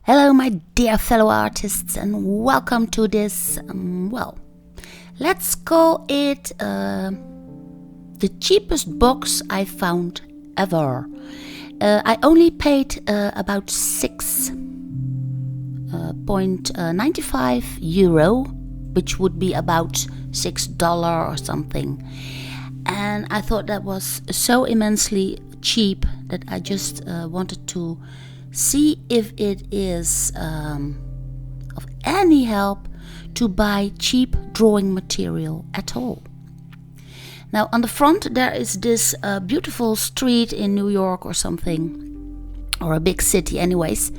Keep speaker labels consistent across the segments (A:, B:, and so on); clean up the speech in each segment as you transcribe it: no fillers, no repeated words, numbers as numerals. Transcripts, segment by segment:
A: Hello, my dear fellow artists, and welcome to this, let's call it the cheapest box I found ever. I only paid about €6.95, which would be about $6 or something. And I thought that was so immensely cheap that I just wanted to see if it is of any help to buy cheap drawing material at all. Now on the front there is this beautiful street in New York or something, or a big city anyways,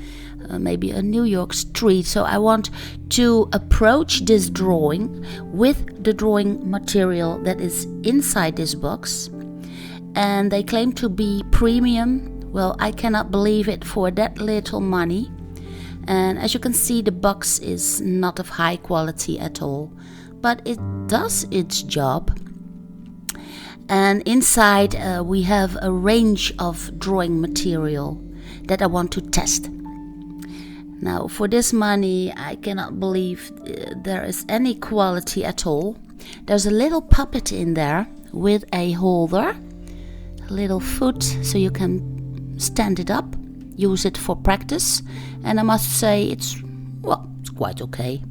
A: maybe a New York street. So I want to approach this drawing with the drawing material that is inside this box, and they claim to be premium. Well, I cannot believe it for that little money. And as you can see, the box is not of high quality at all, but it does its job. And inside we have a range of drawing material that I want to test. Now for this money I cannot believe there is any quality at all. There's a little puppet in there with a holder, a little foot, so you can stand it up, use it for practice, and I must say it's quite okay.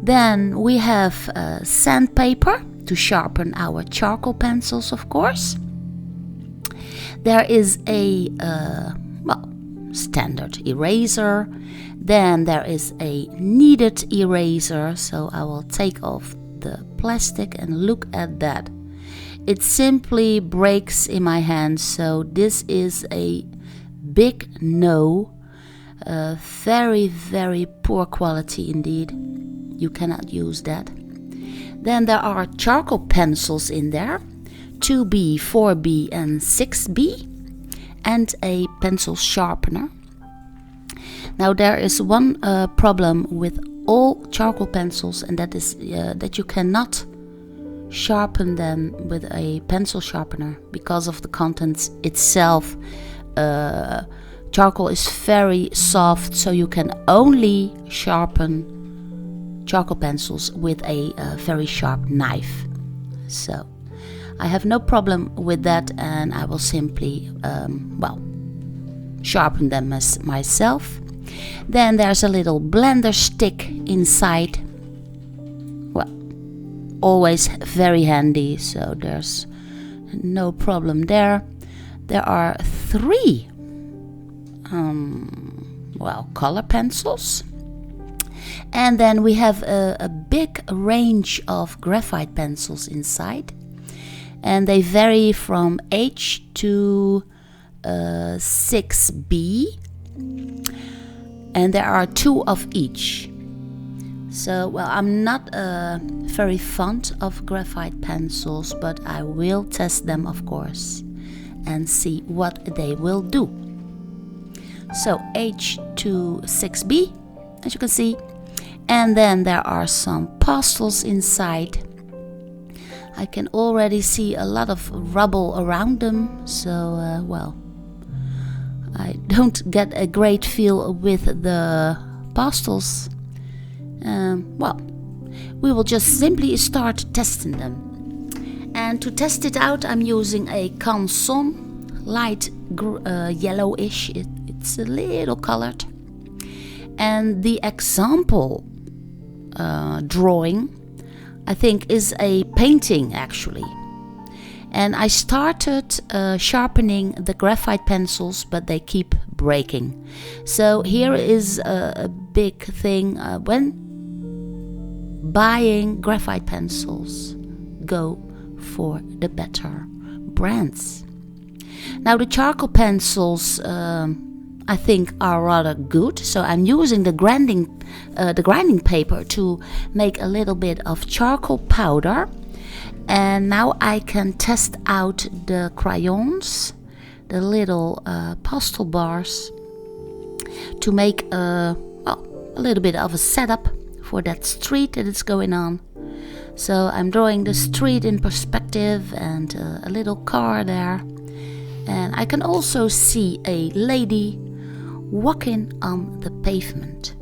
A: Then we have sandpaper to sharpen our charcoal pencils, of course. There is a standard eraser. Then there is a kneaded eraser, so I will take off the plastic and look at that. It simply breaks in my hand, so this is a big no. Very, very poor quality indeed. You cannot use that. Then there are charcoal pencils in there, 2B, 4B and 6B, and a pencil sharpener. Now there is one problem with all charcoal pencils, and that is that you cannot sharpen them with a pencil sharpener because of the contents itself. Charcoal is very soft, so you can only sharpen charcoal pencils with a very sharp knife. So I have no problem with that, and I will simply sharpen them myself. Then there's a little blender stick inside. Always very handy, so there's no problem there. There are 3 color pencils, and then we have a big range of graphite pencils inside, and they vary from H to 6B, and there are 2 of each. So, I'm not very fond of graphite pencils, but I will test them, of course, and see what they will do. So, H to 6B, as you can see. And then there are some pastels inside. I can already see a lot of rubble around them, so, I don't get a great feel with the pastels. We will just simply start testing them. And to test it out, I'm using a Canson, light yellowish. It's a little colored. And the example drawing, I think, is a painting actually. And I started sharpening the graphite pencils, but they keep breaking. So here is a big thing when buying graphite pencils, go for the better brands. Now the charcoal pencils I think are rather good, so I'm using the grinding paper to make a little bit of charcoal powder. And now I can test out the crayons, the little pastel bars, to make a little bit of a setup for that street that is going on. So I'm drawing the street in perspective and a little car there. And I can also see a lady walking on the pavement.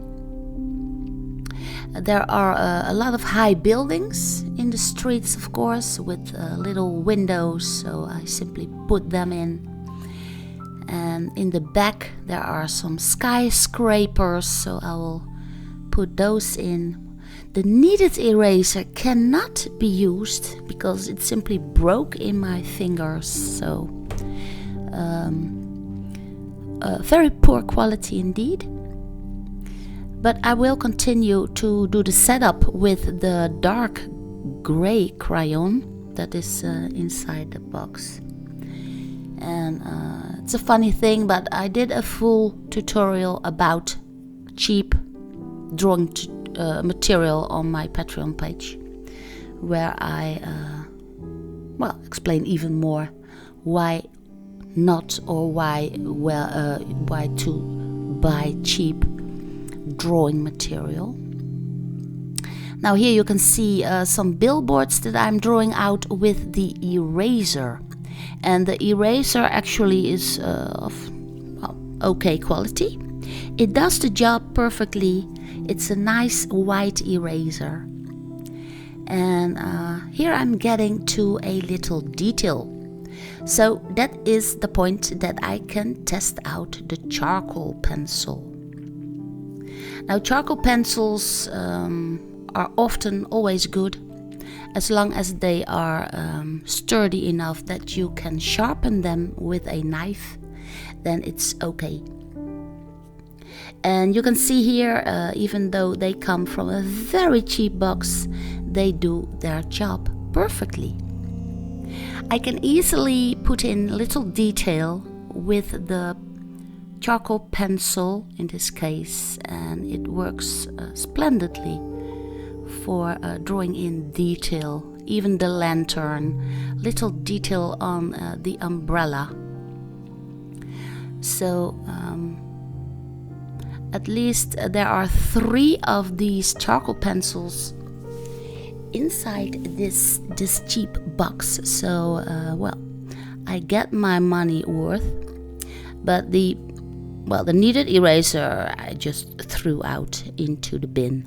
A: There are a lot of high buildings in the streets, of course, with little windows, so I simply put them in. And in the back there are some skyscrapers, so I will put those in. The kneaded eraser cannot be used because it simply broke in my fingers, so very poor quality indeed. But I will continue to do the setup with the dark gray crayon that is inside the box. And it's a funny thing, but I did a full tutorial about cheap drawing material on my Patreon page, where I explain even more why not, or why to buy cheap drawing material. Now here you can see some billboards that I'm drawing out with the eraser, and the eraser actually is of okay quality. It does the job perfectly. It's a nice white eraser, and here I'm getting to a little detail. So that is the point that I can test out the charcoal pencil. Now charcoal pencils are often always good as long as they are sturdy enough that you can sharpen them with a knife, then it's okay. And you can see here, even though they come from a very cheap box, they do their job perfectly. I can easily put in little detail with the charcoal pencil in this case, and it works splendidly for drawing in detail, even the lantern, little detail on the umbrella. So at least there are 3 of these charcoal pencils inside this cheap box, so I get my money worth. But the kneaded eraser I just threw out into the bin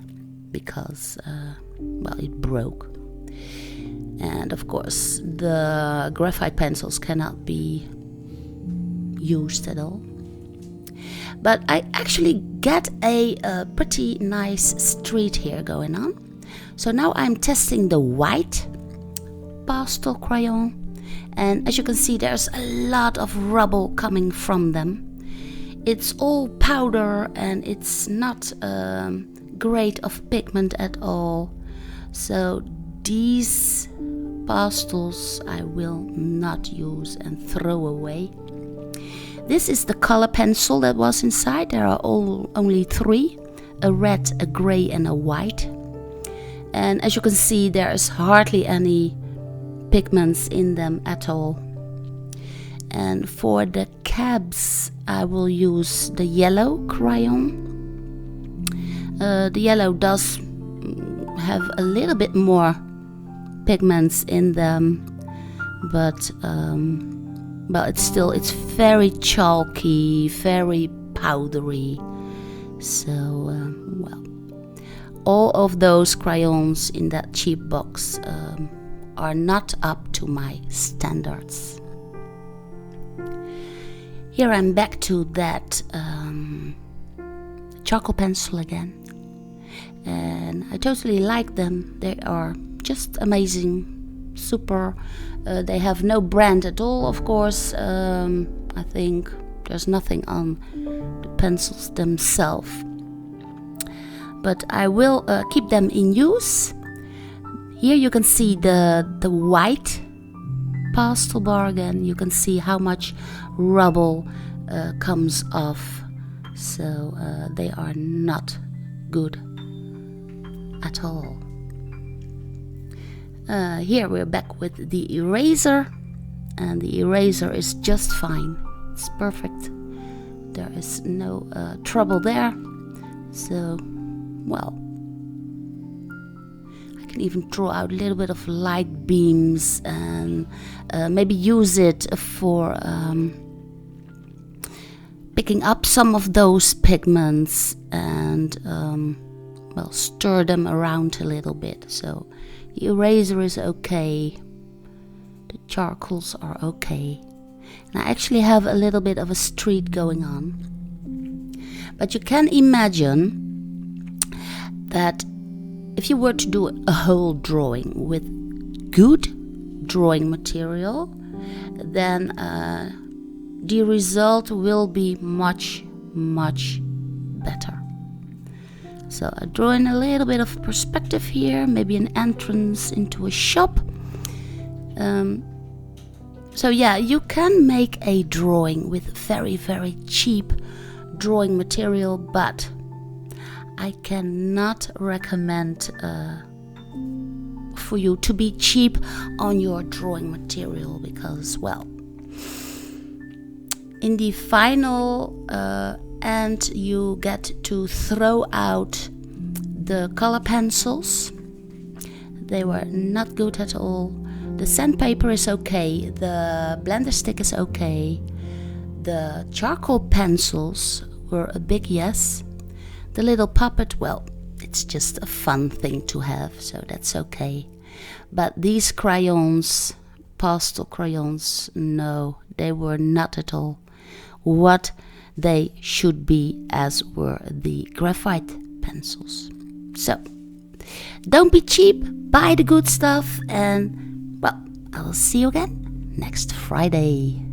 A: because it broke. And of course the graphite pencils cannot be used at all. But I actually get a pretty nice street here going on. So now I'm testing the white pastel crayon, and as you can see there's a lot of rubble coming from them. It's all powder and it's not great of pigment at all. So these pastels I will not use and throw away. This is the color pencil that was inside. There are only 3, a red, a gray and a white. And as you can see there is hardly any pigments in them at all. And for the cabs I will use the yellow crayon. The yellow does have a little bit more pigments in them, but it's very chalky, very powdery. So all of those crayons in that cheap box are not up to my standards. Here I'm back to that charcoal pencil again, and I totally like them. They are just amazing, super. They have no brand at all, of course. I think there's nothing on the pencils themselves, but I will keep them in use. Here you can see the white pastel bar again. You can see how much rubble comes off, so they are not good at all. Here we're back with the eraser, and the eraser is just fine. It's perfect. There is no trouble there. So, I can even draw out a little bit of light beams and maybe use it for picking up some of those pigments and stir them around a little bit. So the eraser is okay, the charcoals are okay, and I actually have a little bit of a street going on. But you can imagine that if you were to do a whole drawing with good drawing material, then the result will be much, much better. So I draw in a little bit of perspective here, maybe an entrance into a shop. So yeah, you can make a drawing with very, very cheap drawing material, but I cannot recommend for you to be cheap on your drawing material, because, well, in the final end you get to throw out the color pencils. They were not good at all. The sandpaper is okay, the blender stick is okay, the charcoal pencils were a big yes. The little puppet, well, it's just a fun thing to have, so that's okay. But these crayons, pastel crayons, no, they were not at all what they should be, as were the graphite pencils. So, don't be cheap, buy the good stuff, and, well, I'll see you again next Friday.